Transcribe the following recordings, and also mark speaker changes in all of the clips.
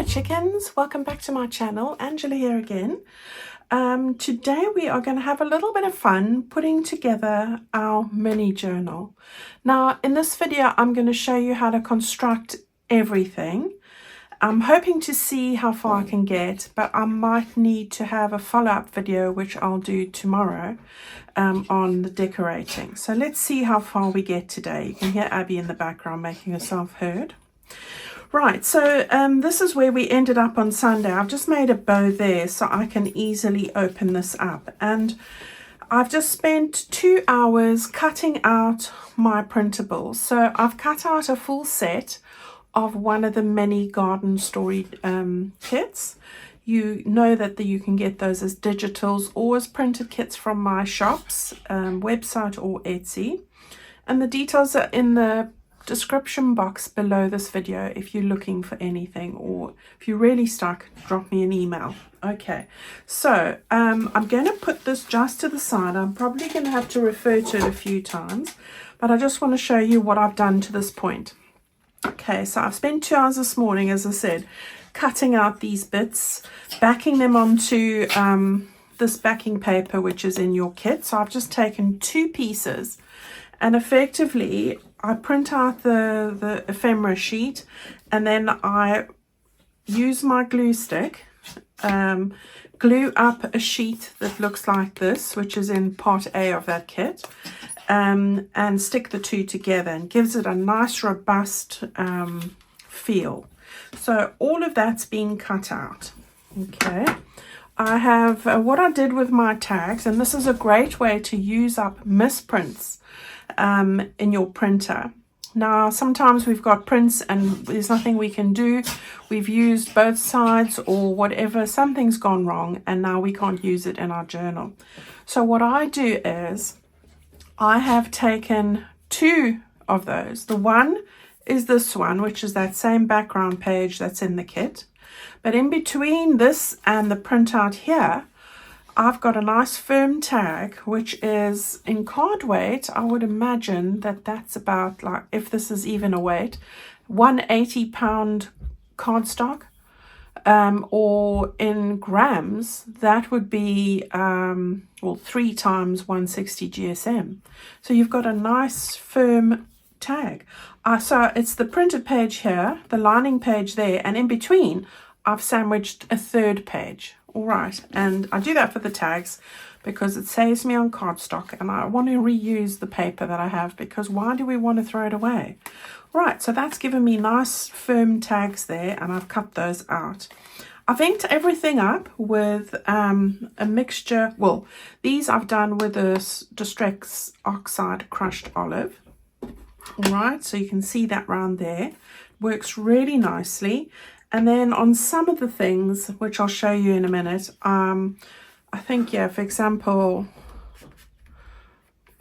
Speaker 1: Hello chickens, welcome back to my channel. Angela here again. Today we are going to have a little bit of fun putting together our mini journal. Now in this video I'm going to show you how to construct everything. I'm hoping to see how far I can get, but I might need to have a follow-up video which I'll do tomorrow on the decorating. So let's see how far we get today. You can hear Abby in the background making herself heard. Right, so this is where we ended up on Sunday. I've just made a bow there so I can easily open this up. And I've just spent 2 hours cutting out my printables. So I've cut out a full set of one of the mini garden story kits. You know that you can get those as digitals or as printed kits from my shop's website or Etsy. And the details are in the description box below this video if you're looking for anything, or if you're really stuck, drop me an email. Okay, so I'm going to put this just to the side. I'm probably going to have to refer to it a few times, but I just want to show you what I've done to this point. Okay, so I've spent 2 hours this morning, as I said, cutting out these bits, backing them onto this backing paper which is in your kit. So I've just taken 2 pieces and effectively I print out the ephemera sheet, and then I use my glue stick, glue up a sheet that looks like this, which is in part A of that kit, and stick the two together, and gives it a nice robust feel. So all of that's being cut out. Okay, I have what I did with my tags, and this is a great way to use up misprints in your printer. Now sometimes we've got prints and there's nothing we can do. We've used both sides or whatever, something's gone wrong and now we can't use it in our journal. So what I do is I have taken 2 of those. The one is this one, which is that same background page that's in the kit, but in between this and the printout here I've got a nice firm tag, which is in card weight. I would imagine that that's about, like, if this is even a weight, 180-pound cardstock, or in grams, that would be, well, 3 times 160 GSM. So you've got a nice firm tag. So it's the printed page here, the lining page there, and in between, I've sandwiched a 3rd page. All right, and I do that for the tags because it saves me on cardstock, and I want to reuse the paper that I have, because why do we want to throw it away? Right, so that's given me nice firm tags there, and I've cut those out. I've inked everything up with a mixture. Well, these I've done with a Distress Oxide crushed olive. All right, so you can see that round there. Works really nicely. And then on some of the things, which I'll show you in a minute, I think, yeah, for example,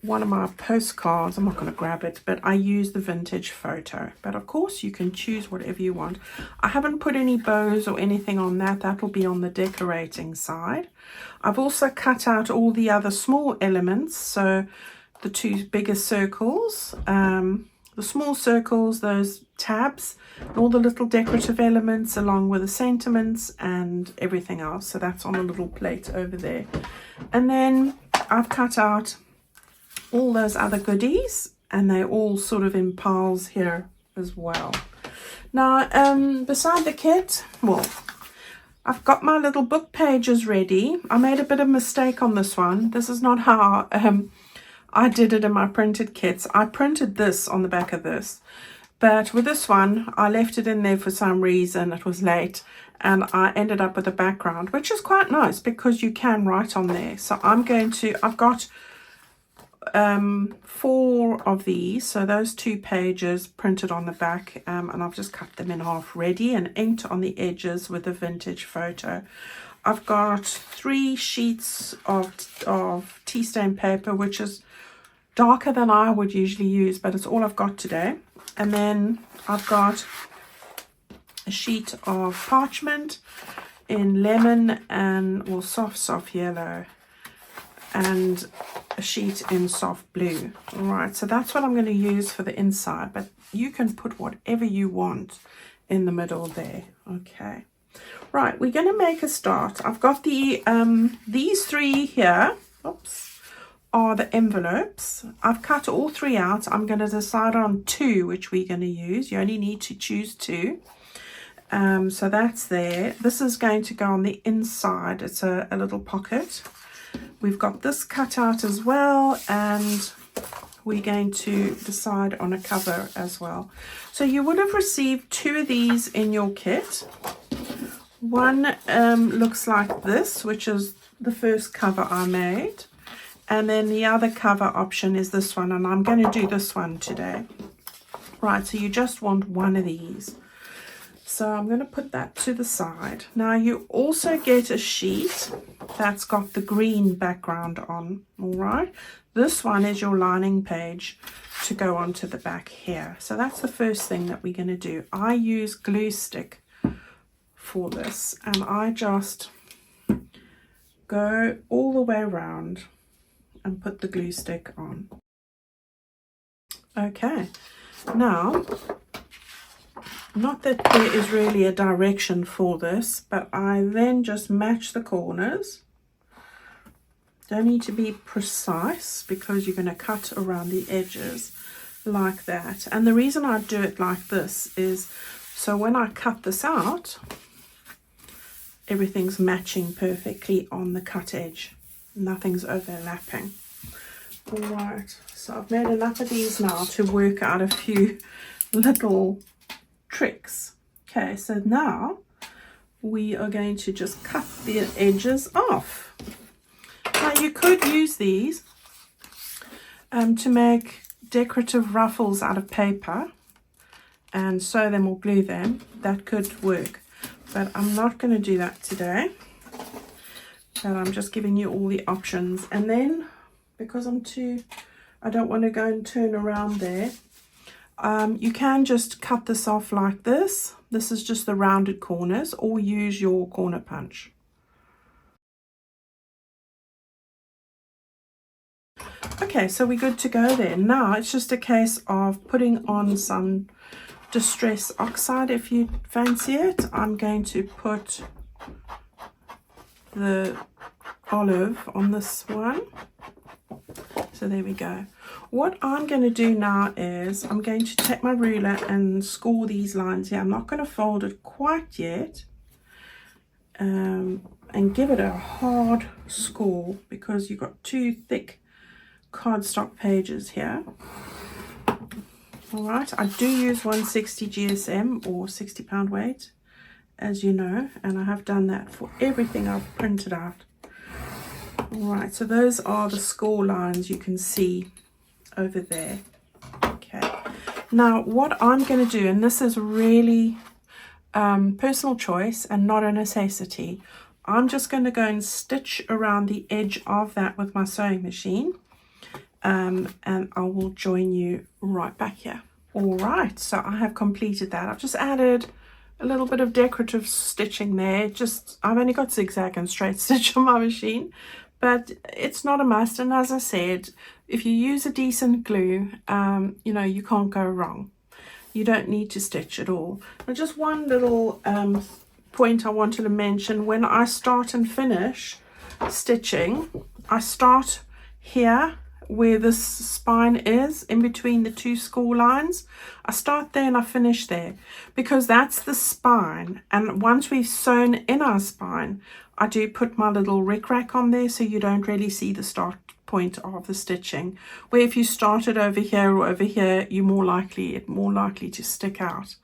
Speaker 1: one of my postcards, I'm not going to grab it, but I use the vintage photo. But of course, you can choose whatever you want. I haven't put any bows or anything on that. That will be on the decorating side. I've also cut out all the other small elements. So the 2 bigger circles, the small circles, those tabs, and all the little decorative elements along with the sentiments and everything else. So that's on a little plate over there. And then I've cut out all those other goodies, and they're all sort of in piles here as well. Now, beside the kit, well, I've got my little book pages ready. I made a bit of mistake on this one. This is not how I did it in my printed kits. I printed this on the back of this, but with this one I left it in there for some reason. It was late and I ended up with a background, which is quite nice because you can write on there. So I've got 4 of these, so those 2 pages printed on the back, and I've just cut them in half ready and inked on the edges with a vintage photo. I've got 3 sheets of tea stain paper, which is darker than I would usually use, but it's all I've got today. And then I've got a sheet of parchment in lemon and, well, soft yellow, and a sheet in soft blue. All right, so that's what I'm going to use for the inside, but you can put whatever you want in the middle there. Okay, right, we're going to make a start. I've got the these three here, oops, are the envelopes. I've cut all three out. I'm going to decide on two which we're going to use. You only need to choose two. So that's there. This is going to go on the inside. It's a little pocket. We've got this cut out as well, and we're going to decide on a cover as well. So you would have received two of these in your kit. One looks like this, which is the first cover I made, and then the other cover option is this one, and I'm going to do this one today. Right, so you just want one of these. So I'm going to put that to the side. Now you also get a sheet that's got the green background on. All right, this one is your lining page to go onto the back here. So that's the first thing that we're going to do. I use glue stick for this, and I just go all the way around and put the glue stick on. Okay, now, not that there is really a direction for this, but I then just match the corners. Don't need to be precise because you're going to cut around the edges like that. And the reason I do it like this is so when I cut this out, everything's matching perfectly on the cut edge. Nothing's overlapping. All right, so I've made enough of these now to work out a few little tricks. Okay, so now we are going to just cut the edges off. Now you could use these to make decorative ruffles out of paper and sew them or glue them. That could work, but I'm not going to do that today. But I'm just giving you all the options. And then because I don't want to go and turn around there, you can just cut this off like this. This is just the rounded corners, or use your corner punch. Okay, so we're good to go there. Now it's just a case of putting on some Distress Oxide if you fancy it. I'm going to put the olive on this one. So there we go. What I'm going to do now is I'm going to take my ruler and score these lines here. I'm not going to fold it quite yet, and give it a hard score because you've got two thick cardstock pages here. All right, I do use 160 GSM or 60 pound weight, as you know, and I have done that for everything I've printed out. All right, so those are the score lines you can see over there. Okay, now what I'm going to do, and this is really personal choice and not a necessity, I'm just going to go and stitch around the edge of that with my sewing machine, and I will join you right back here. All right, so I have completed that. I've just added a little bit of decorative stitching there. I've only got zigzag and straight stitch on my machine, but it's not a must. And as I said, if you use a decent glue, you know, you can't go wrong. You don't need to stitch at all. But just one little point I wanted to mention: when I start and finish stitching, I start here where this spine is, in between the two score lines. I start there and I finish there, because that's the spine. And once we've sewn in our spine, I do put my little rickrack on there so you don't really see the start point of the stitching. Where if you started over here or over here, you're more likely to stick out.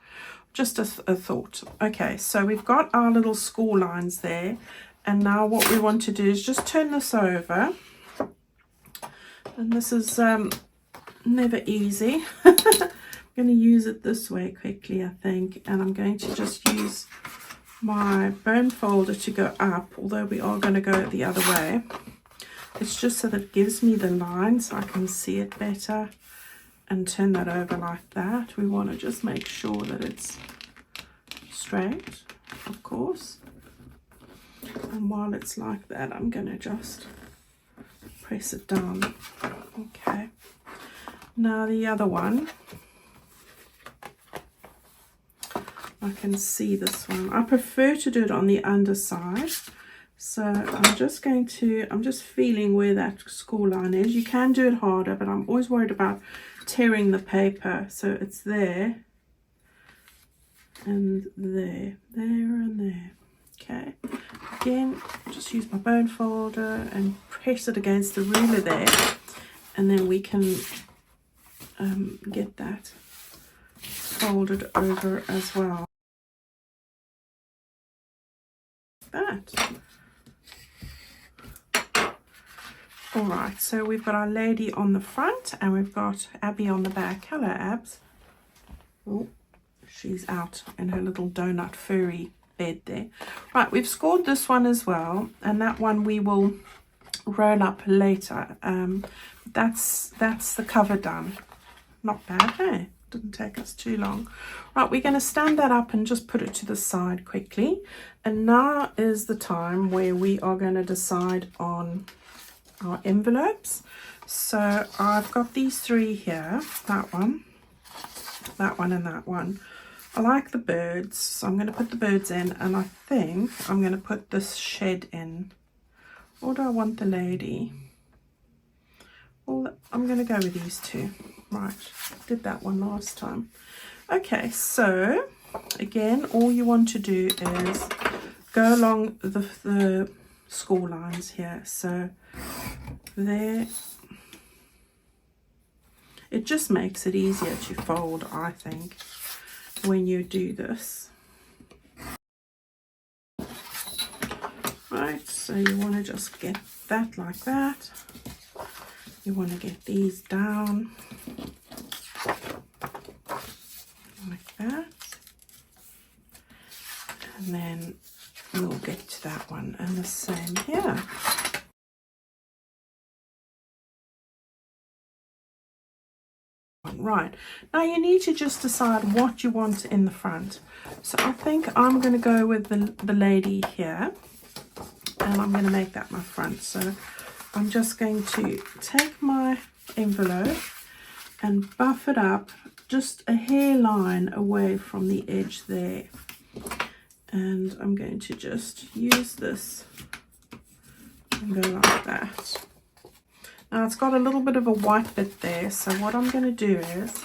Speaker 1: Just a thought. Okay, so we've got our little score lines there, and now what we want to do is just turn this over. And this is never easy. I'm going to use it this way quickly, I think, and I'm going to just use my bone folder to go up, although we are going to go the other way. It's just so that it gives me the line so I can see it better, and turn that over like that. We want to just make sure that it's straight, of course. And while it's like that, I'm going to just press it down. Okay, now the other one, I can see this one. I prefer to do it on the underside. So I'm just feeling where that score line is. You can do it harder, but I'm always worried about tearing the paper. So it's there and there, and there. Okay, again, just use my bone folder and press it against the ruler there, and then we can get that folded over as well. That. All right, so we've got our lady on the front and we've got Abby on the back. Hello, Abs. Oh, she's out in her little donut furry bed there. Right, we've scored this one as well, and that one we will roll up later. That's the cover done. Not bad, hey? Didn't take us too long. Right, we're going to stand that up and just put it to the side quickly. And now is the time where we are going to decide on our envelopes. So I've got these three here, that one, and that one. I like the birds, so I'm going to put the birds in, and I think I'm going to put this shed in. Or do I want the lady? Well, I'm going to go with these two. Right, did that one last time. Okay, so again, all you want to do is go along the score lines here. So there, it just makes it easier to fold, I think, when you do this. Right, so you want to just get that like that. You want to get these down like that, and then we'll get to that one, and the same here. Right, now you need to just decide what you want in the front. So I think I'm going to go with the lady here, and I'm going to make that my front. So I'm just going to take my envelope and buff it up just a hairline away from the edge there. And I'm going to just use this and go like that. Now it's got a little bit of a white bit there, so what I'm going to do is,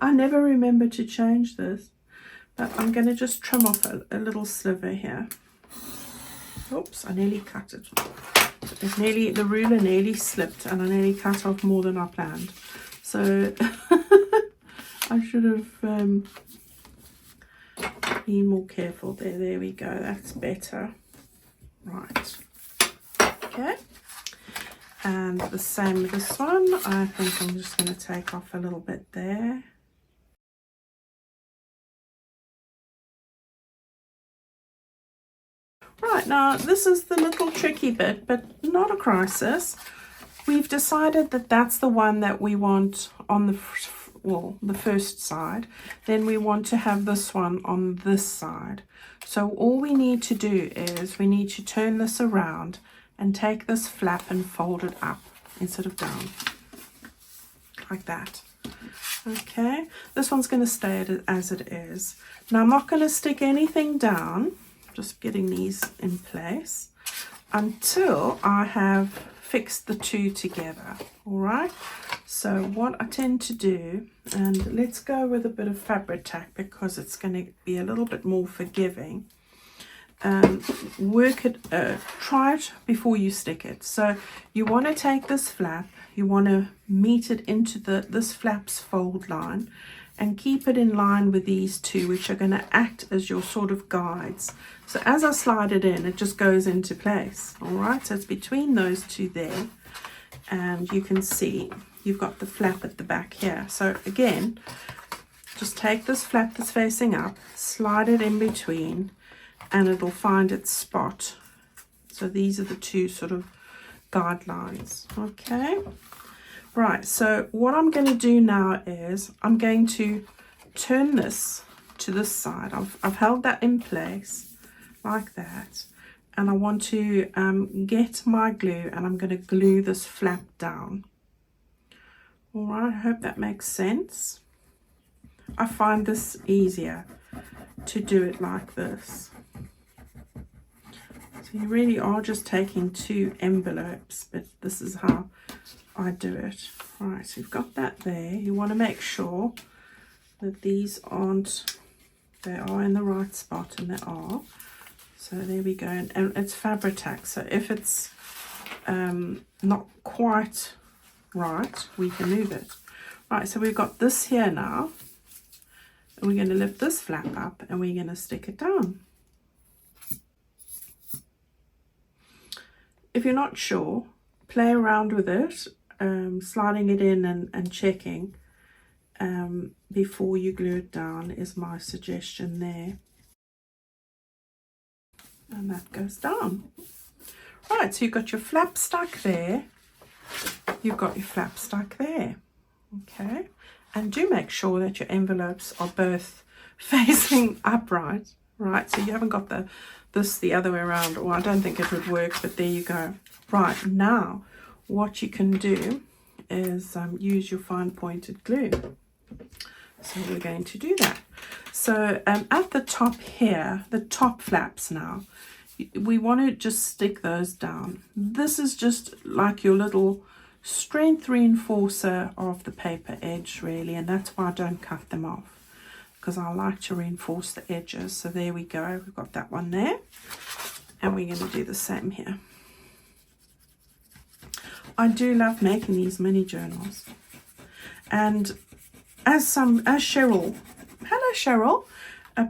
Speaker 1: I never remember to change this, but I'm going to just trim off a little sliver here. Oops, I nearly cut it. The ruler nearly slipped and I nearly cut off more than I planned. So I should have been more careful there. There we go, that's better. Right, okay. And the same with this one. I think I'm just going to take off a little bit there. Right, now this is the little tricky bit, but not a crisis. We've decided that that's the one that we want on the first side. Then we want to have this one on this side. So all we need to do is we need to turn this around and take this flap and fold it up instead of down, like that. Okay, this one's going to stay as it is. Now I'm not going to stick anything down, just getting these in place until I have fixed the two together. All right, so what I tend to do, and let's go with a bit of fabric tack because it's going to be a little bit more forgiving. Work it, try it before you stick it. So you want to take this flap, you want to meet it into this flap's fold line and keep it in line with these two, which are going to act as your sort of guides. So as I slide it in, it just goes into place. All right, so it's between those two there, and you can see you've got the flap at the back here. So again, just take this flap that's facing up, slide it in between, and it'll find its spot. So these are the two sort of guidelines. Okay, right, so what I'm going to do now is I'm going to turn this to this side. I've held that in place like that, and I want to get my glue, and I'm going to glue this flap down. All right, I hope that makes sense. I find this easier to do it like this. So you really are just taking 2 envelopes, but this is how I do it. Right, so you've got that there. You want to make sure that these aren't, they are in the right spot, and they are. So there we go, and it's Fabri-Tac, so if it's not quite right, we can move it. Right, so we've got this here now, and we're going to lift this flap up and we're going to stick it down. If you're not sure, play around with it, sliding it in and checking before you glue it down is my suggestion there. And that goes down. Right, so you've got your flap stuck there. You've got your flap stuck there. Okay, and do make sure that your envelopes are both facing upright. Right, so you haven't got this the other way around, or I don't think it would work, but there you go. Right, now what you can do is use your fine pointed glue. So we're going to do that. So at the top here, the top flaps now, we want to just stick those down. This is just like your little strength reinforcer of the paper edge, really, and that's why I don't cut them off, because I like to reinforce the edges. So there we go, we've got that one there, and we're going to do the same here. I do love making these mini journals, and as Cheryl, hello Cheryl,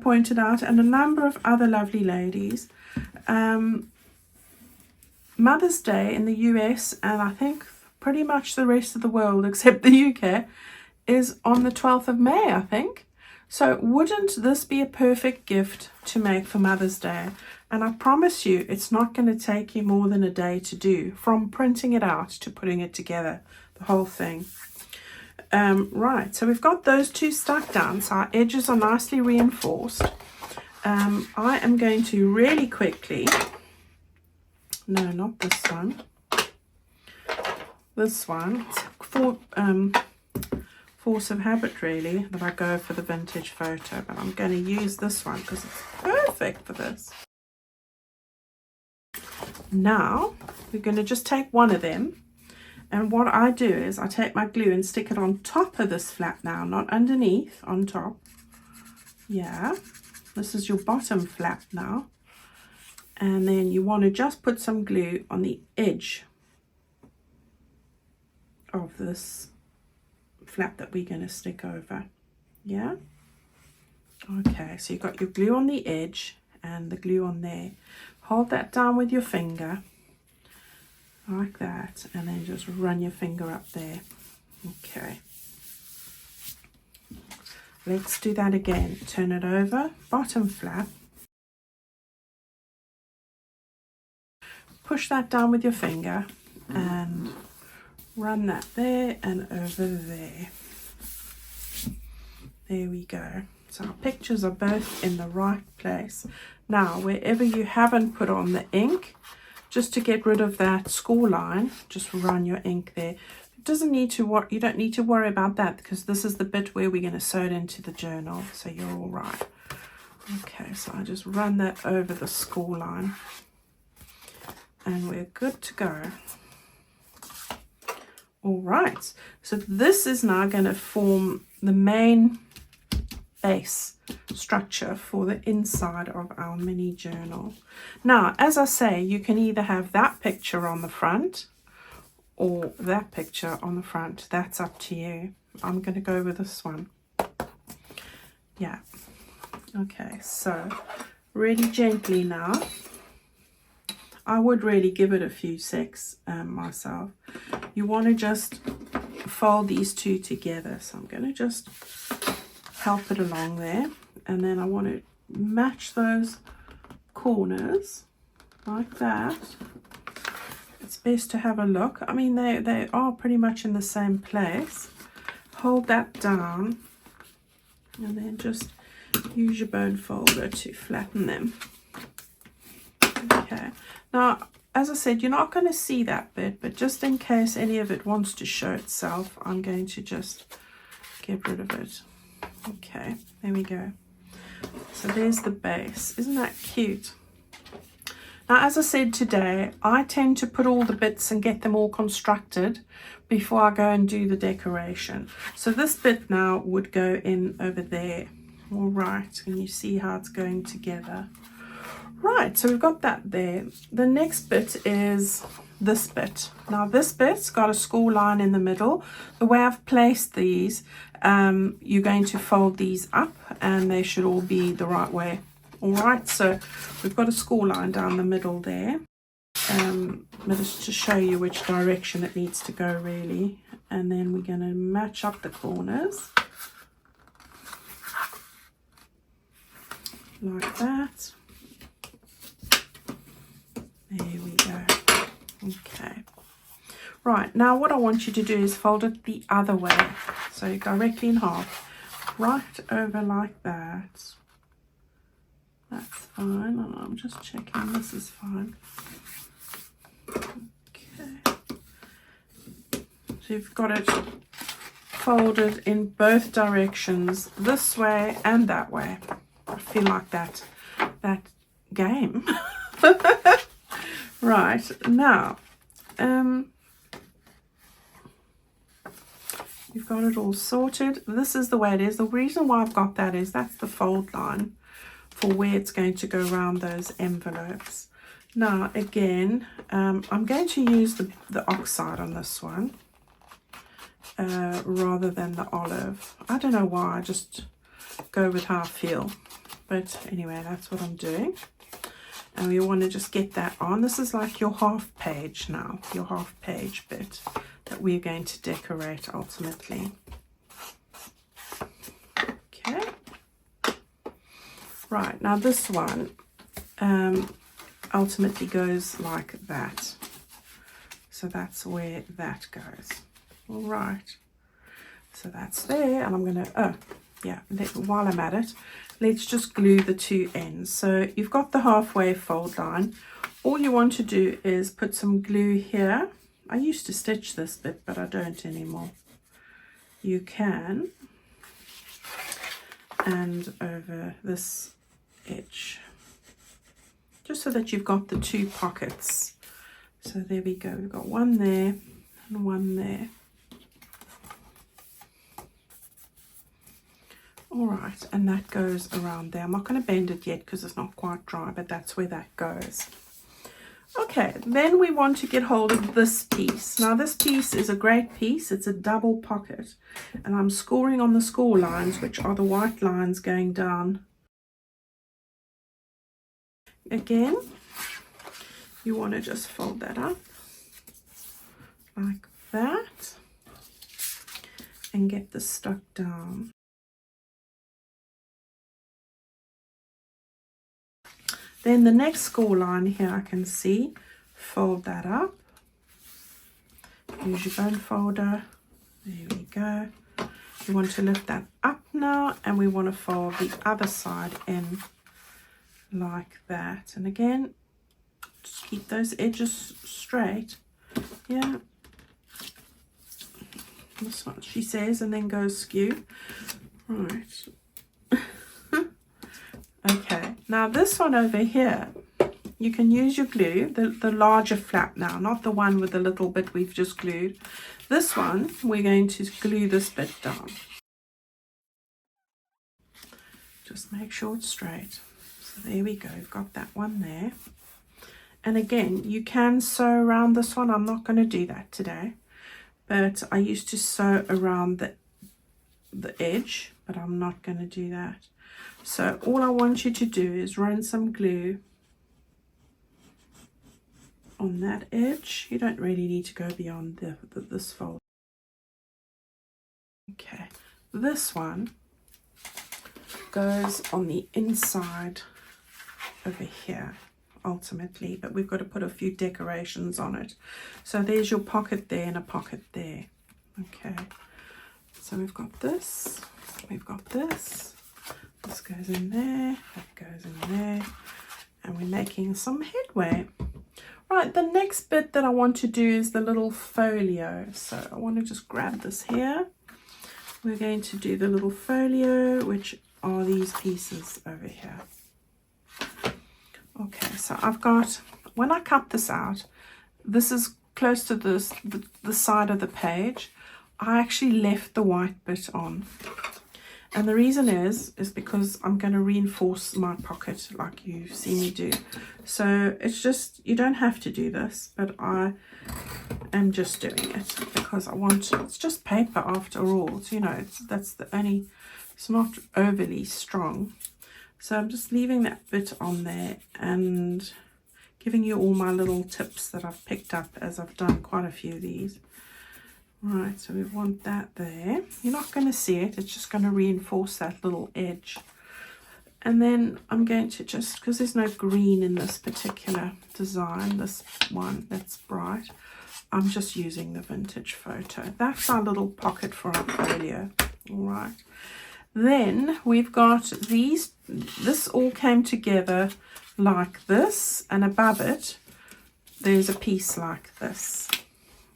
Speaker 1: pointed out, and a number of other lovely ladies, Mother's Day in the US, and I think pretty much the rest of the world except the UK, is on the 12th of May, I think. So wouldn't this be a perfect gift to make for Mother's Day? And I promise you, it's not going to take you more than a day to do, from printing it out to putting it together, the whole thing. Right, so we've got those 2 stuck down, so our edges are nicely reinforced. I am going to really quickly, no, not this one, this one, for force of habit really, that I go for the vintage photo, but I'm going to use this one because it's perfect for this. Now we're going to just take one of them, and what I do is I take my glue and stick it on top of this flap now, not underneath, on top. Yeah, this is your bottom flap now, and then you want to just put some glue on the edge of this flap that we're going to stick over. Yeah, okay, so you've got your glue on the edge and the glue on there. Hold that down with your finger like that, and then just run your finger up there. Okay, let's do that again. Turn it over, bottom flap, push that down with your finger and run that there and over there. There we go. So our pictures are both in the right place. Now, wherever you haven't put on the ink, just to get rid of that score line, just run your ink there. It doesn't need to, you don't need to worry about that, because this is the bit where we're going to sew it into the journal, so you're all right. Okay, so I just run that over the score line, and we're good to go. All right, so this is now going to form the main base structure for the inside of our mini journal. Now, as I say, you can either have that picture on the front or that picture on the front. That's up to you. I'm going to go with this one. Yeah. Okay, so really gently now. I would really give it a few secs myself. You want to just fold these 2 together. So I'm going to just help it along there, and then I want to match those corners like that. It's best to have a look. I mean, they are pretty much in the same place. Hold that down, and then just use your bone folder to flatten them. Okay, now as I said, you're not going to see that bit, but just in case any of it wants to show itself, I'm going to just get rid of it. Okay, there we go. So there's the base. Isn't that cute? Now, as I said today, I tend to put all the bits and get them all constructed before I go and do the decoration. So this bit now would go in over there. All right, and you see how it's going together. Right, so we've got that there. The next bit is this bit. Now this bit's got a score line in the middle. The way I've placed these, you're going to fold these up and they should all be the right way. All right, so we've got a score line down the middle there. Just to show you which direction it needs to go really. And then we're going to match up the corners. Like that. There we go. Okay. Right, now what I want you to do is fold it the other way. So directly in half. Right over like that. That's fine. I'm just checking this is fine. Okay. So you've got it folded in both directions, this way and that way. I feel like that game. Right, now you've got it all sorted. This is the way it is. The reason why I've got that is that's the fold line for where it's going to go around those envelopes. Now again, I'm going to use the oxide on this one rather than the olive. I don't know why, I just go with how I feel. But anyway, that's what I'm doing. And we want to just get that on. This is like your half page now, your half page bit that we're going to decorate ultimately. Okay. Right, now this one ultimately goes like that. So that's where that goes. All right. So that's there, and I'm going to, while I'm at it, let's just glue the two ends. So you've got the halfway fold line. All you want to do is put some glue here. I used to stitch this bit, but I don't anymore. You can. And over this edge. Just so that you've got the two pockets. So there we go. We've got one there and one there. All right, and that goes around there. I'm not going to bend it yet because it's not quite dry, but that's where that goes. Okay, then we want to get hold of this piece. Now this piece is a great piece. It's a double pocket, and I'm scoring on the score lines, which are the white lines going down. Again, you want to just fold that up like that and get this stuck down. Then the next score line here, I can see, fold that up. Use your bone folder. There we go. You want to lift that up now, and we want to fold the other side in like that. And again, just keep those edges straight. Yeah. That's what she says, and then goes skew. Right. Okay, now this one over here, you can use your glue, the larger flap now, not the one with the little bit we've just glued. This one, we're going to glue this bit down. Just make sure it's straight. So there we go, we've got that one there. And again, you can sew around this one. I'm not going to do that today, but I used to sew around the edge, but I'm not going to do that. So all I want you to do is run some glue on that edge. You don't really need to go beyond this fold. Okay, this one goes on the inside over here ultimately, but we've got to put a few decorations on it. So there's your pocket there and a pocket there. Okay, so we've got this, we've got this. This goes in there, that goes in there, and we're making some headway. Right, the next bit that I want to do is the little folio. So I want to just grab this here. We're going to do the little folio, which are these pieces over here. Okay, so I've got, when I cut this out, this is close to the side of the page. I actually left the white bit on. And the reason is because I'm going to reinforce my pocket like you see me do. So it's just, you don't have to do this, but I am just doing it because I want, it's just paper after all. So, you know, that's the only, it's not overly strong. So I'm just leaving that bit on there and giving you all my little tips that I've picked up as I've done quite a few of these. Right, so we want that there. You're not going to see it, it's just going to reinforce that little edge. And then I'm going to just, because there's no green in this particular design, this one that's bright, I'm just using the vintage photo. That's our little pocket for our folio. All right. Then we've got these, this all came together like this, and above it, there's a piece like this.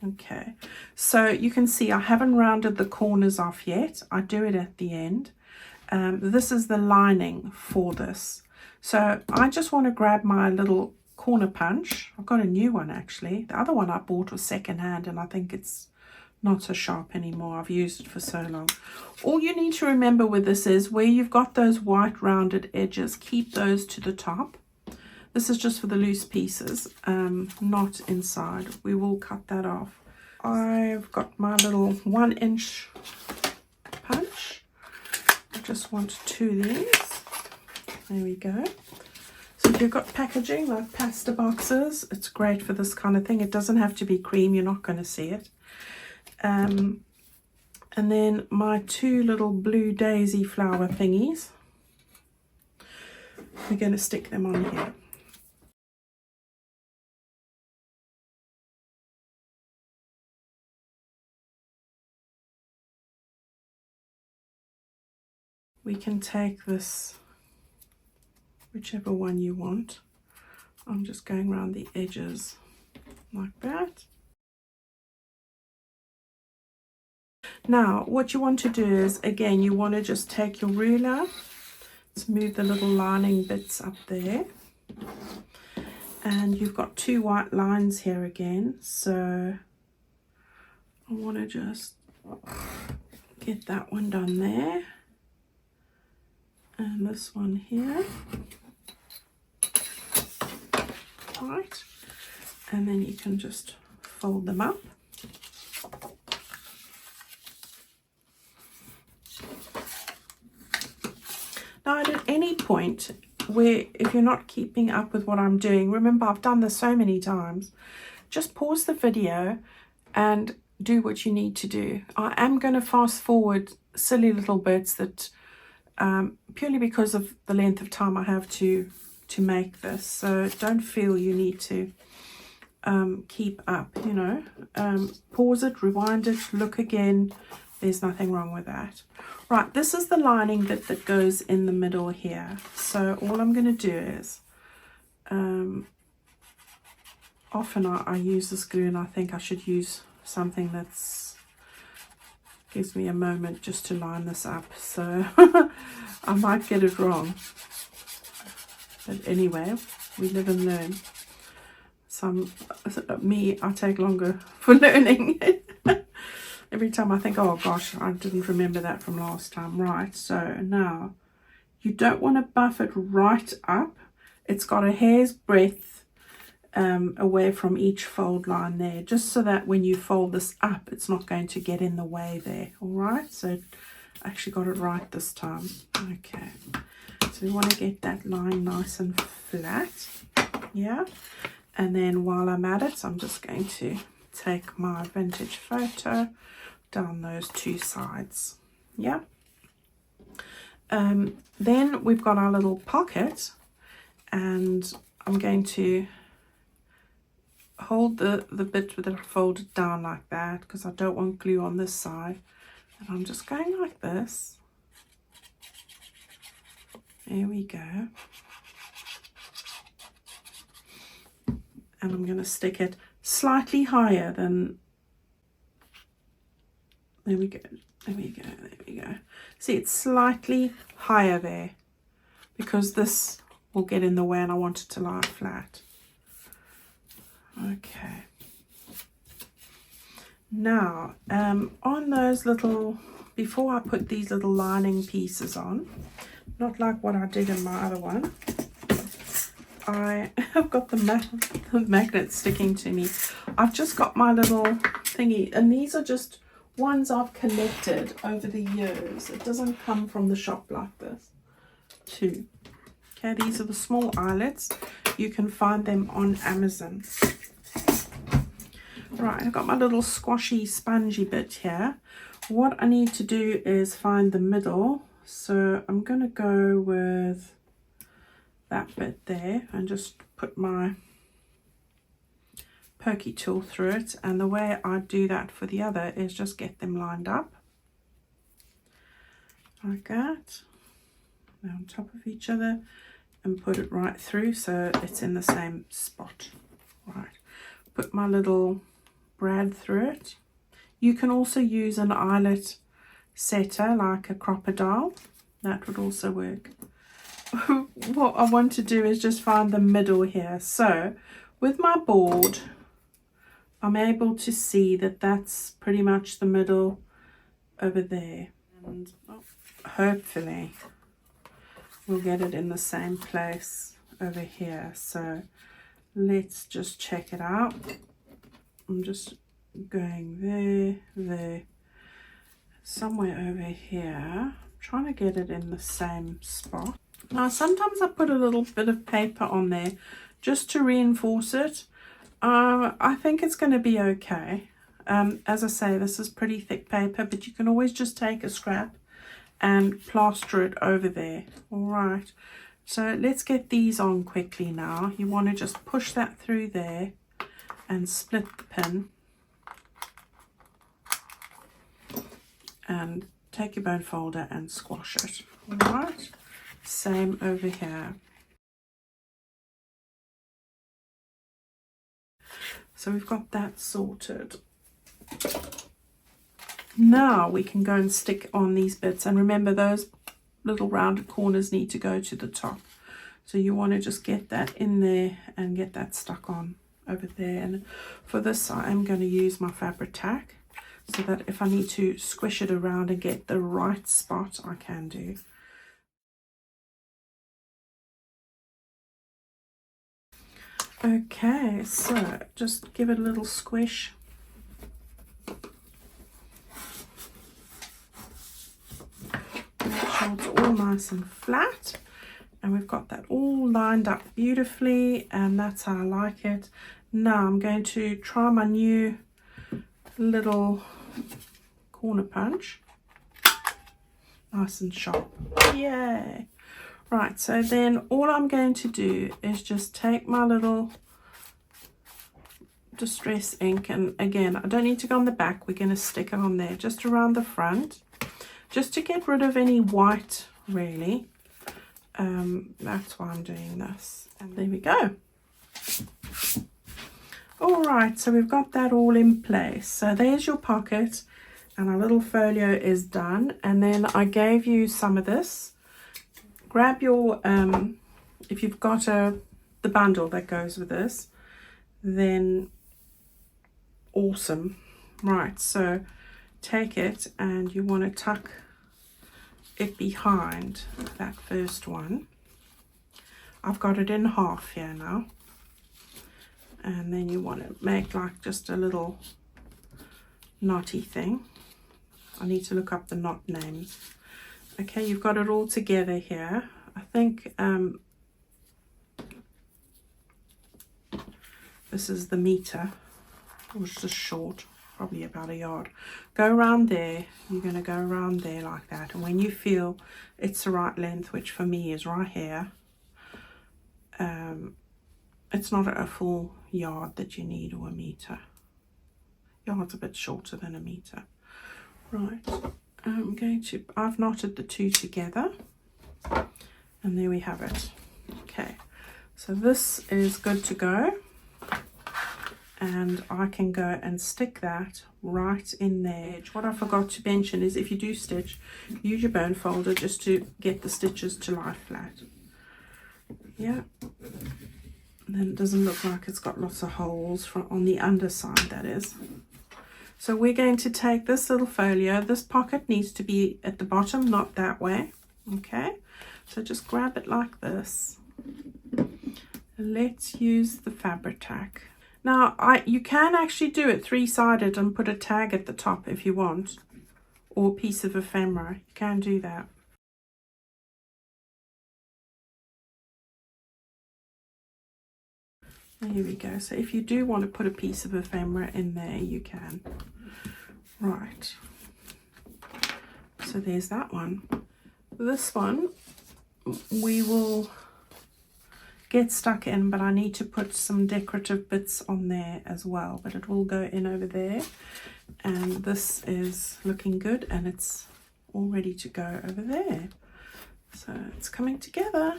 Speaker 1: Okay, so you can see I haven't rounded the corners off yet. I do it at the end. This is the lining for this. So I just want to grab my little corner punch. I've got a new one actually. The other one I bought was secondhand and I think it's not so sharp anymore. I've used it for so long. All you need to remember with this is where you've got those white rounded edges, keep those to the top. This is just for the loose pieces, not inside. We will cut that off. I've got my little 1-inch punch. I just want 2 of these. There we go. So if you've got packaging like pasta boxes, it's great for this kind of thing. It doesn't have to be cream, you're not going to see it. And then my 2 little blue daisy flower thingies. We're going to stick them on here. We can take this, whichever one you want. I'm just going around the edges like that. Now, what you want to do is, again, you want to just take your ruler, let's move the little lining bits up there. And you've got 2 white lines here again. So I want to just get that one done there. And this one here, right, and then you can just fold them up. Now at any point where, if you're not keeping up with what I'm doing, remember I've done this so many times, just pause the video and do what you need to do. I am going to fast forward silly little bits that purely because of the length of time I have to make this, so don't feel you need to keep up, you know. Pause it, rewind it, look again, there's nothing wrong with that. Right, this is the lining bit that goes in the middle here. So all I'm going to do is, often I use this glue and I think I should use something that's gives me a moment just to line this up, so I might get it wrong, but anyway, we live and learn. I take longer for learning. Every time I think, oh gosh, I didn't remember that from last time. Right, so now you don't want to buff it right up. It's got a hair's breadth away from each fold line there, just so that when you fold this up, it's not going to get in the way there. All right, so I actually got it right this time. Okay, so we want to get that line nice and flat, yeah. And then while I'm at it, I'm just going to take my vintage photo down those 2 sides, yeah. Then we've got our little pocket, and I'm going to hold the bit with it folded down like that because I don't want glue on this side, and I'm just going like this. There we go. And I'm going to stick it slightly higher than, there we go, there we go, there we go. See, it's slightly higher there because this will get in the way and I want it to lie flat. Okay. Now, on those little, before I put these little lining pieces on, not like what I did in my other one, I have got the magnet sticking to me. I've just got my little thingy, and these are just ones I've collected over the years. It doesn't come from the shop like this. Two. Okay, these are the small eyelets. You can find them on Amazon. Right, I've got my little squashy spongy bit here. What I need to do is find the middle. So I'm going to go with that bit there and just put my pokey tool through it. And the way I do that for the other is just get them lined up. Like that. They're on top of each other and put it right through so it's in the same spot. Right, put my little brad through it. You can also use an eyelet setter like a crocodile. That would also work. What I want to do is just find the middle here. So with my board, I'm able to see that that's pretty much the middle over there. And hopefully we'll get it in the same place over here. So let's just check it out. I'm just going there, somewhere over here. I'm trying to get it in the same spot. Now sometimes I put a little bit of paper on there just to reinforce it. I think it's going to be okay. As I say, this is pretty thick paper, but you can always just take a scrap and plaster it over there. All right, so let's get these on quickly now. You want to just push that through there and split the pin and take your bone folder and squash it. All right, same over here. So we've got that sorted. Now we can go and stick on these bits, and remember those little rounded corners need to go to the top. So you want to just get that in there and get that stuck on over there. And for this I am going to use my fabric tack so that if I need to squish it around and get the right spot, I can do. Okay, so just give it a little squish. Make sure it's all nice and flat. And we've got that all lined up beautifully, and that's how I like it. Now I'm going to try my new little corner punch. Nice and sharp. Yay! Right, so then all I'm going to do is just take my little distress ink, and again, I don't need to go on the back. We're going to stick it on there just around the front, just to get rid of any white, really. That's why I'm doing this. And there we go. All right, so we've got that all in place. So there's your pocket, and our little folio is done. And then I gave you some of this. Grab your, if you've got the bundle that goes with this, then awesome. Right, so take it and you want to tuck it behind that first one. I've got it in half here now. And then you want to make like just a little knotty thing. I need to look up the knot names. Okay, you've got it all together here. I think this is the meter. It was just short, probably about a yard. Go around there. You're going to go around there like that. And when you feel it's the right length, which for me is right here, it's not a full yard that you need, or a meter. Yard's a bit shorter than a meter. Right. I've knotted the two together, and there we have it. Okay, so this is good to go. and I can go and stick that right in there. What I forgot to mention is if you do stitch, use your bone folder just to get the stitches to lie flat. Yeah, and then it doesn't look like it's got lots of holes on the underside, that is. So we're going to take this little folio. This pocket needs to be at the bottom, not that way. Okay, so just grab it like this. Let's use the fabric tack. Now you can actually do it three-sided and put a tag at the top if you want, or a piece of ephemera. You can do that. There we go. So if you do want to put a piece of ephemera in there, you can. Right. So there's that one. This one we will get stuck in, but I need to put some decorative bits on there as well, but it will go in over there. And this is looking good, and it's all ready to go over there. So it's coming together.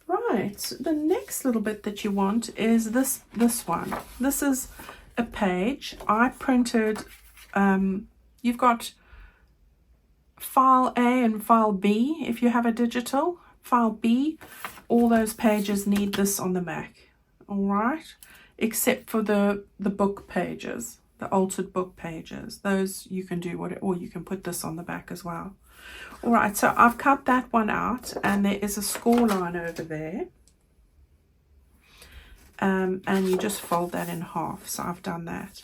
Speaker 1: Right, the next little bit that you want is this one. This is a page I printed. You've got file A and file B. If you have a digital file B, all those pages need this on the back. All right, except for the book pages, the altered book pages. Those you can do or you can put this on the back as well. All right, so I've cut that one out, and there is a score line over there. And you just fold that in half. So I've done that.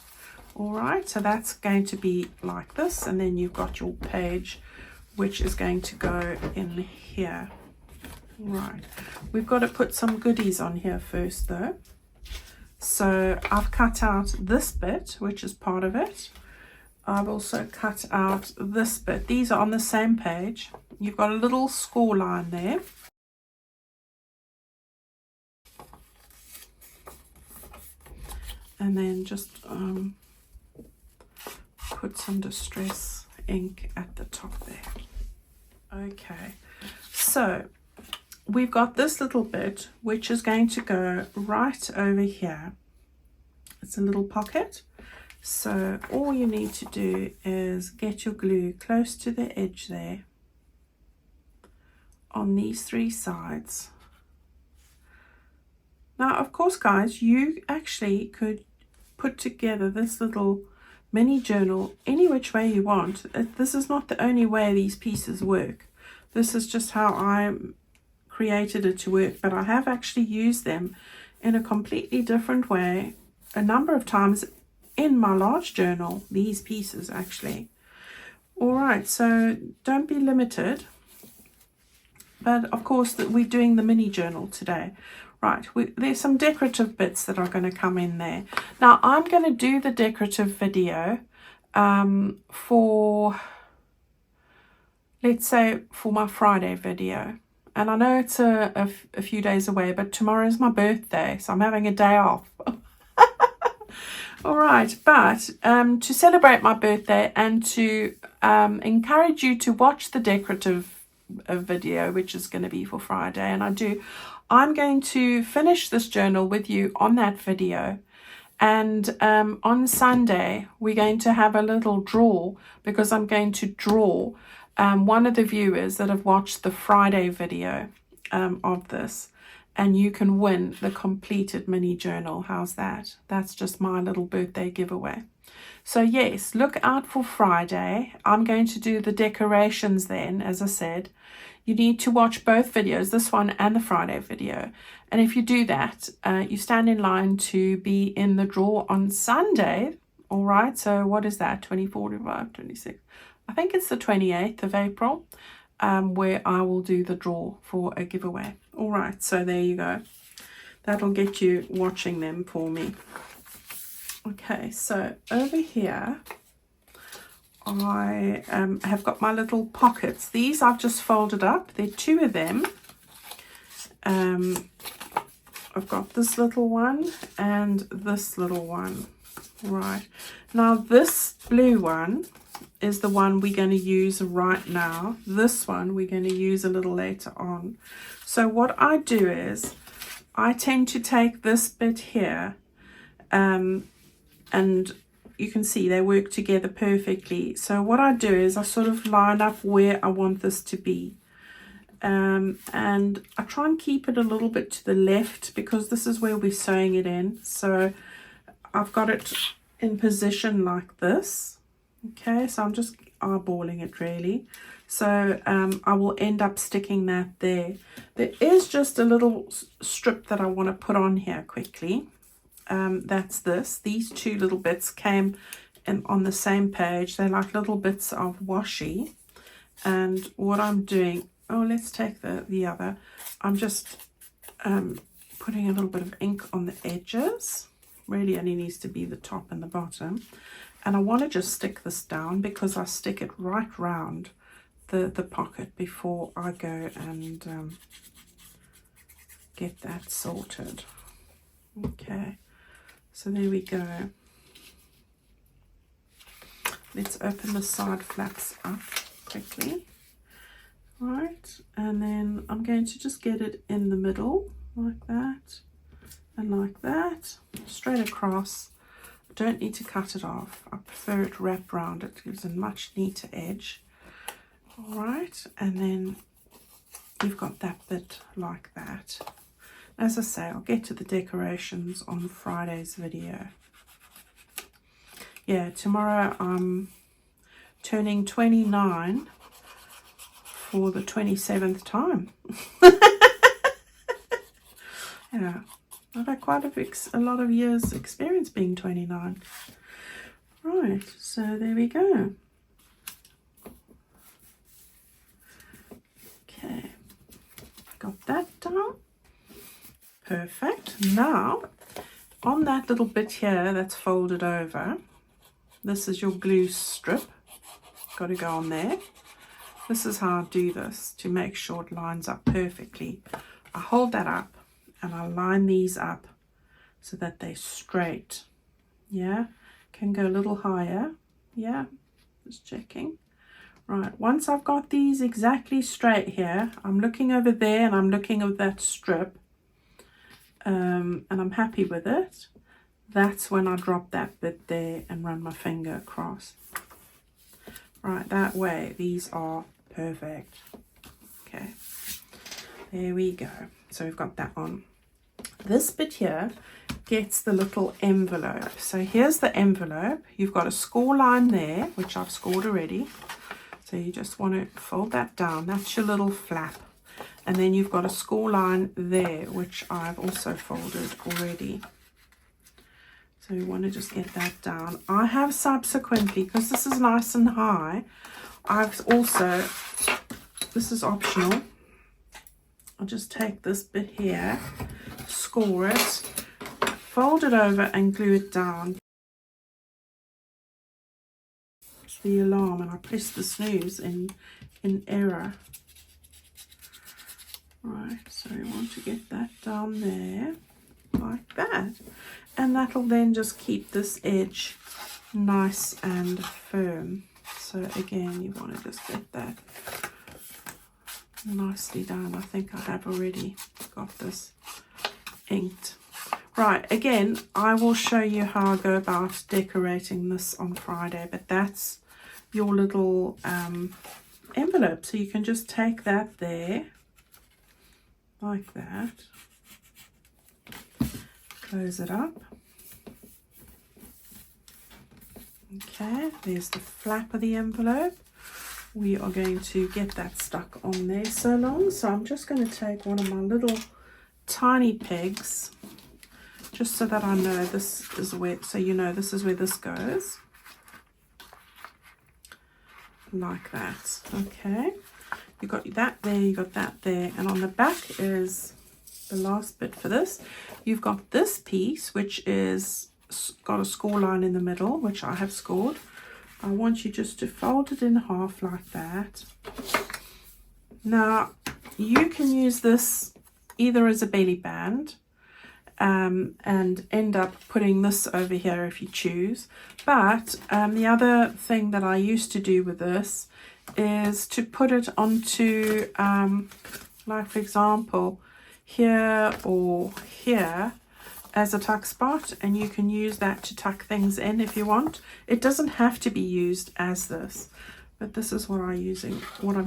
Speaker 1: All right, so that's going to be like this, and then you've got your page, which is going to go in here. Right, we've got to put some goodies on here first though. So I've cut out this bit, which is part of it. I've also cut out this bit. These are on the same page. You've got a little score line there. And then just put some distress ink at the top there. Okay, so we've got this little bit which is going to go right over here. It's a little pocket. So all you need to do is get your glue close to the edge there on these three sides. Now, of course, guys, you actually could put together this little mini journal any which way you want. This is not the only way these pieces work. This is just how I created it to work, but I have actually used them in a completely different way a number of times in my large journal, these pieces actually. All right, so don't be limited, but of course that we're doing the mini journal today. Right, there's some decorative bits that are going to come in there. Now I'm going to do the decorative video for, let's say, for my Friday video. And I know it's a few days away, but tomorrow is my birthday, so I'm having a day off. All right, but to celebrate my birthday and to encourage you to watch the decorative video, which is going to be for Friday, and I'm going to finish this journal with you on that video. And on Sunday, we're going to have a little draw, because I'm going to draw one of the viewers that have watched the Friday video of this. And you can win the completed mini journal. How's that? That's just my little birthday giveaway. So yes, look out for Friday. I'm going to do the decorations then, as I said. You need to watch both videos, this one and the Friday video. And if you do that, you stand in line to be in the draw on Sunday. All right, so what is that? 24, 25, 26. I think it's the 28th of April. Where I will do the draw for a giveaway. All right, so there you go. That'll get you watching them for me. Okay, so over here, I have got my little pockets. These I've just folded up. There are two of them. I've got this little one and this little one. Right, now this blue one is the one we're going to use right now. This one we're going to use a little later on. So what I do is I tend to take this bit here and you can see they work together perfectly. So what I do is I sort of line up where I want this to be. And I try and keep it a little bit to the left because this is where we're sewing it in. So I've got it in position like this. Okay, so I'm just eyeballing it really. So I will end up sticking that there. There is just a little strip that I want to put on here quickly. That's this. These two little bits came in on the same page. They're like little bits of washi. And what I'm doing, oh, let's take the other. I'm just putting a little bit of ink on the edges. Really only needs to be the top and the bottom. And I want to just stick this down because I stick it right round the pocket before I go and get that sorted. Okay, so there we go. Let's open the side flaps up quickly. Right, and then I'm going to just get it in the middle like that and like that, straight across. Don't need to cut it off. I prefer it wrapped round. It gives a much neater edge. All right, and then you've got that bit like that. As I say, I'll get to the decorations on Friday's video. Yeah, tomorrow I'm turning 29 for the 27th time. Yeah, I've had quite a lot of years experience being 29. Right, so there we go. Okay, got that done. Perfect. Now, on that little bit here that's folded over, this is your glue strip. Got to go on there. This is how I do this to make sure it lines up perfectly. I hold that up and I line these up so that they're straight. Yeah, can go a little higher. Yeah, just checking. Right, once I've got these exactly straight here, I'm looking over there and I'm looking at that strip, and I'm happy with it. That's when I drop that bit there and run my finger across. Right, that way these are perfect. Okay, there we go. So we've got that on. This bit here gets the little envelope. So here's the envelope. You've got a score line there, which I've scored already. So you just want to fold that down. That's your little flap. And then you've got a score line there, which I've also folded already. So you want to just get that down. I have subsequently, because this is nice and high, I've also, this is optional, I'll just take this bit here, score it, fold it over and glue it down. The alarm, and I press the snooze in error. Right, so we want to get that down there like that, and that'll then just keep this edge nice and firm. So again, you want to just get that nicely done. I think I have already got this inked. Right, again, I will show you how I go about decorating this on Friday, but that's your little envelope. So you can just take that there like that, close it up. Okay, there's the flap of the envelope. We are going to get that stuck on there so long. So I'm just going to take one of my little tiny pegs, just so that I know this is where, so you know this is where this goes. Like that. Okay, you got that there, you got that there, and on the back is the last bit for this. You've got this piece, which is got a score line in the middle, which I have scored. I want you just to fold it in half like that. Now you can use this either as a belly band and end up putting this over here if you choose, but the other thing that I used to do with this is to put it onto like, for example, here or here, as a tuck spot, and you can use that to tuck things in if you want. It doesn't have to be used as this, but this is what I'm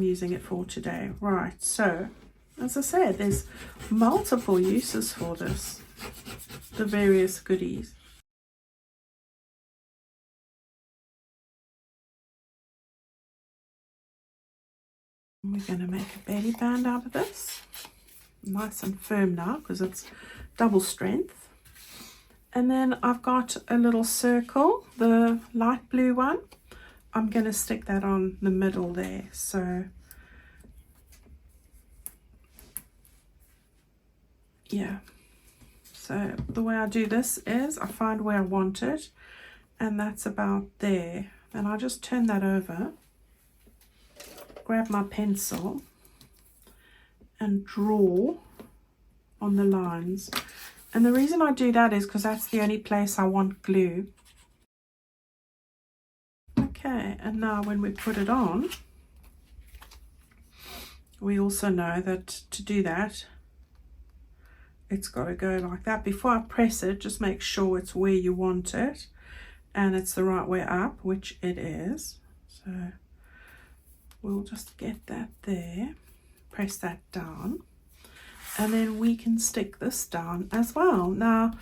Speaker 1: using it for today. Right, so as I said, there's multiple uses for this, the various goodies. We're going to make a belly band out of this. Nice and firm now because it's double strength. And then I've got a little circle, the light blue one. I'm going to stick that on the middle there. So yeah, so the way I do this is I find where I want it, and that's about there. And I just turn that over, grab my pencil and draw on the lines. And the reason I do that is because that's the only place I want glue. Okay, and now when we put it on, we also know that to do that, it's got to go like that. Before I press it, just make sure it's where you want it and it's the right way up, which it is. So we'll just get that there, press that down, and then we can stick this down as well. Now,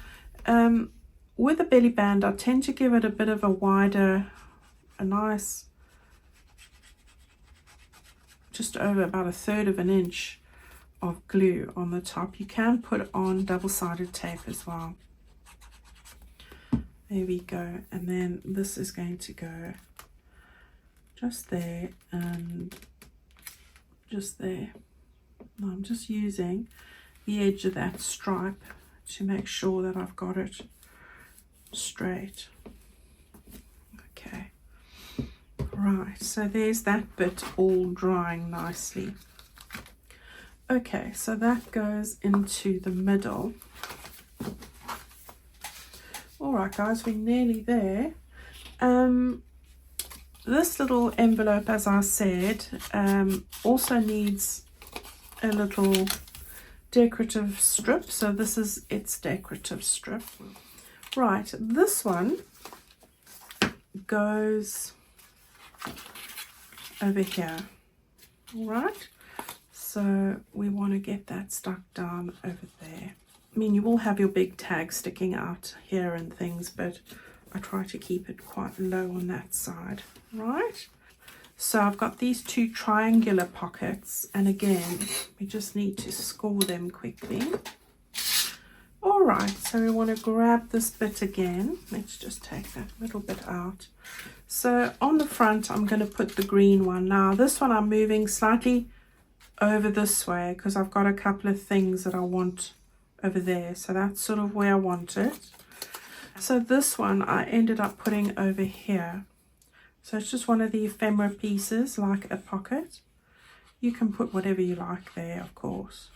Speaker 1: with a belly band, I tend to give it a bit of a nice, just over about 1/3 of an inch of glue on the top. You can put on double-sided tape as well. There we go. And then this is going to go just there and just there. Now I'm just using the edge of that stripe to make sure that I've got it straight. Okay, right, so there's that bit all drying nicely. Okay, so that goes into the middle. All right, guys, we're nearly there. This little envelope, as I said, also needs a little decorative strip. So this is its decorative strip. Right, this one goes over here. All right, so we want to get that stuck down over there. I mean, you will have your big tag sticking out here and things, but I try to keep it quite low on that side, right? So I've got these two triangular pockets, and again, we just need to score them quickly. All right, so we want to grab this bit again. Let's just take that little bit out. So on the front, I'm going to put the green one. Now, this one I'm moving slightly over this way because I've got a couple of things that I want over there. So that's sort of where I want it. So this one I ended up putting over here. So it's just one of the ephemera pieces, like a pocket. You can put whatever you like there, of course.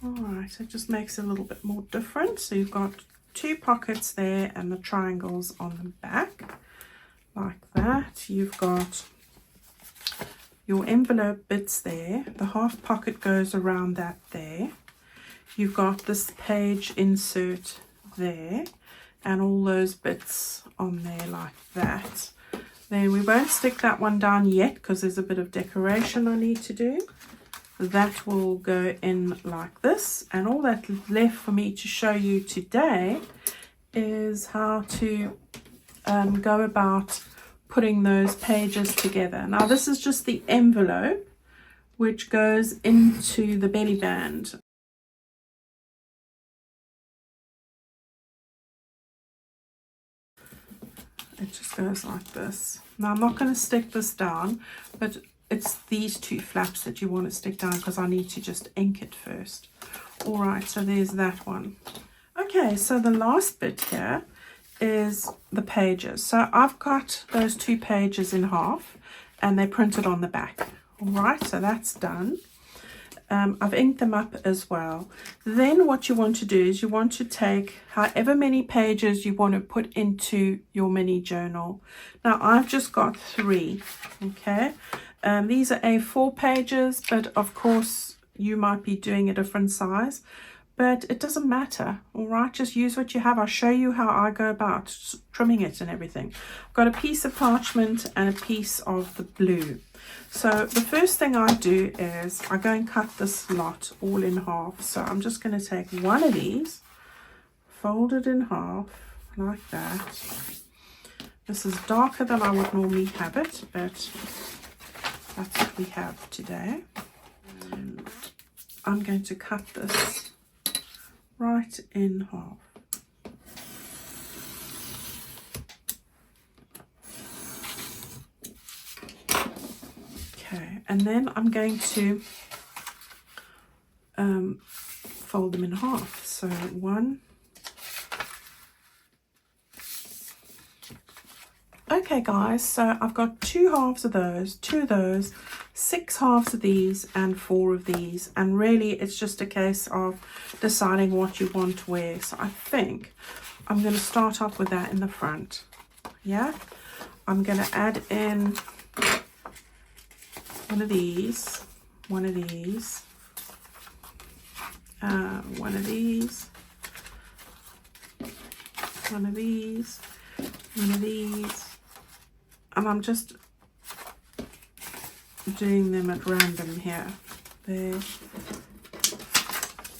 Speaker 1: All right, so it just makes it a little bit more different. So you've got two pockets there and the triangles on the back, like that. You've got your envelope bits there. The half pocket goes around that there. You've got this page insert there and all those bits on there like that. Then we won't stick that one down yet because there's a bit of decoration I need to do. That will go in like this, and all that's left for me to show you today is how to go about putting those pages together. Now this is just the envelope which goes into the belly band. It just goes like this. Now I'm not going to stick this down, but it's these two flaps that you want to stick down because I need to just ink it first. All right, so there's that one. Okay, so the last bit here is the pages. So I've cut those two pages in half and they're printed on the back. All right, so that's done. I've inked them up as well. Then what you want to do is you want to take however many pages you want to put into your mini journal. Now I've just got 3, okay? These are A4 pages, but of course you might be doing a different size. but it doesn't matter. All right, just use what you have. I'll show you how I go about trimming it and everything. I've got a piece of parchment and a piece of the blue. So the first thing I do is I go and cut this lot all in half. So I'm just going to take one of these, fold it in half like that. This is darker than I would normally have it, but that's what we have today. And I'm going to cut this right in half. Okay, and then I'm going to fold them in half. So one. Okay guys, so I've got 2 halves of those, 2 of those, 6 halves of these and 4 of these, and really it's just a case of deciding what you want where. So I think I'm going to start off with that in the front. Yeah, I'm going to add in one of these, one of these, one of these, one of these, one of these, and I'm just doing them at random here. There,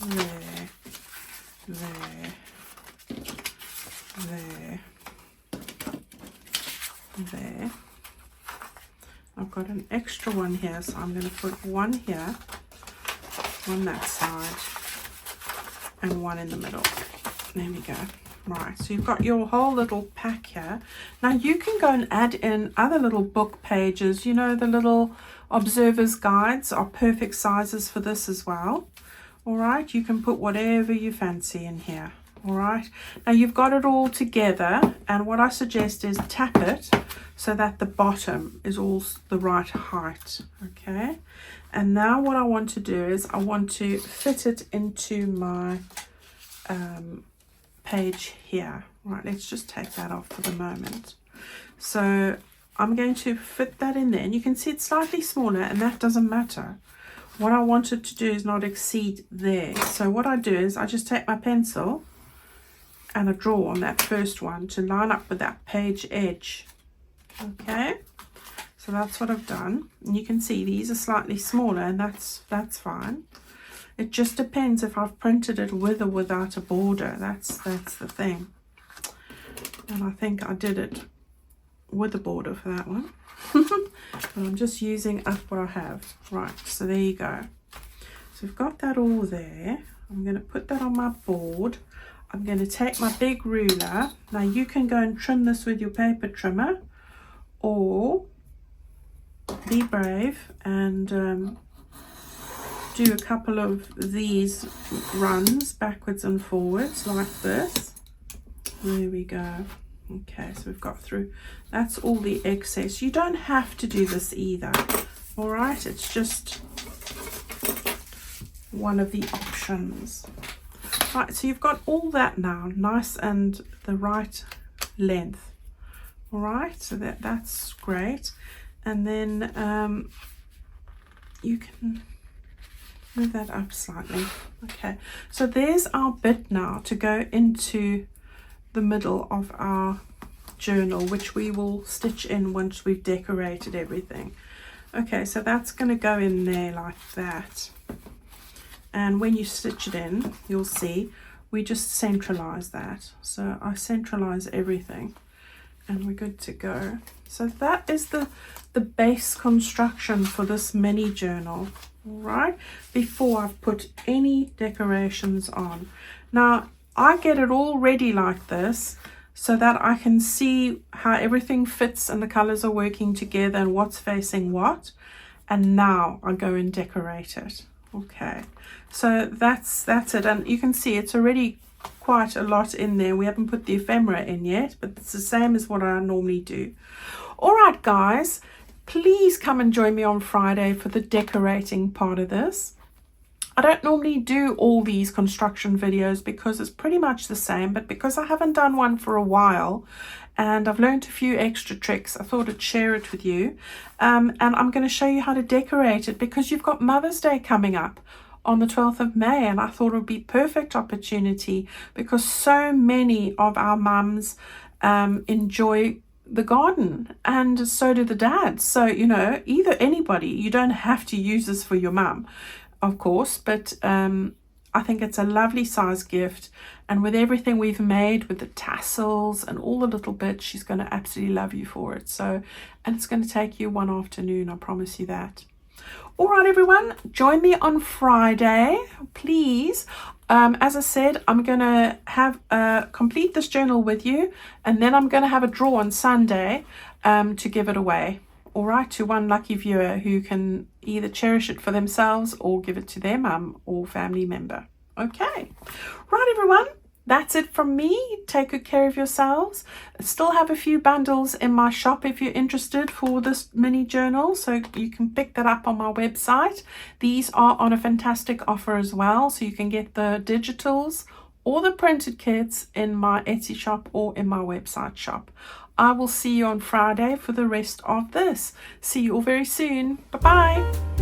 Speaker 1: there, there, there, there. I've got an extra one here, so I'm going to put one here, one that side, and one in the middle. There we go. Right, so you've got your whole little pack here. Now you can go and add in other little book pages. You know, the little observer's guides are perfect sizes for this as well. All right, you can put whatever you fancy in here. All right, now you've got it all together, and what I suggest is tap it so that the bottom is all the right height. Okay, and now what I want to do is I want to fit it into my page here. Right, let's just take that off for the moment. So I'm going to fit that in there, and you can see it's slightly smaller, and that doesn't matter. What I wanted to do is not exceed there. So what I do is I just take my pencil and I draw on that first one to line up with that page edge. Okay, so that's what I've done, and you can see these are slightly smaller, and that's fine. It just depends if I've printed it with or without a border. That's the thing. And I think I did it with a border for that one. But I'm just using up what I have. Right, so there you go. So we've got that all there. I'm going to put that on my board. I'm going to take my big ruler. Now you can go and trim this with your paper trimmer, or be brave and do a couple of these runs backwards and forwards like this. There we go. Okay, so we've got through. That's all the excess. You don't have to do this either. All right, it's just one of the options. Right, so you've got all that now, nice and the right length. All right, so that's great. And then you can move that up slightly. Okay, so there's our bit now to go into the middle of our journal, which we will stitch in once we've decorated everything. Okay, so that's going to go in there like that, and when you stitch it in, you'll see we just centralize that. So I centralize everything and we're good to go. So that is the base construction for this mini journal. All right, before I've put any decorations on. Now I get it all ready like this so that I can see how everything fits and the colors are working together and what's facing what. And now I go and decorate it. Okay, so that's it, and you can see it's already quite a lot in there. We haven't put the ephemera in yet, but it's the same as what I normally do. All right guys, please come and join me on Friday for the decorating part of this. I don't normally do all these construction videos because it's pretty much the same, but because I haven't done one for a while and I've learned a few extra tricks, I thought I'd share it with you. And I'm going to show you how to decorate it because you've got Mother's Day coming up on the 12th of May, and I thought it would be perfect opportunity because so many of our mums enjoy the garden, and so do the dads. So, you know, either anybody, you don't have to use this for your mum, of course, but I think it's a lovely size gift, and with everything we've made with the tassels and all the little bits, she's going to absolutely love you for it. So, and it's going to take you one afternoon, I promise you that. All right, everyone, join me on Friday, please. As I said, I'm going to have complete this journal with you, and then I'm going to have a draw on Sunday to give it away. All right, to one lucky viewer who can either cherish it for themselves or give it to their mum or family member. Okay, right, everyone. That's it from me. Take good care of yourselves. I still have a few bundles in my shop if you're interested for this mini journal, so you can pick that up on my website. These are on a fantastic offer as well, so you can get the digitals or the printed kits in my Etsy shop or in my website shop. I will see you on Friday for the rest of this. See you all very soon. Bye-bye.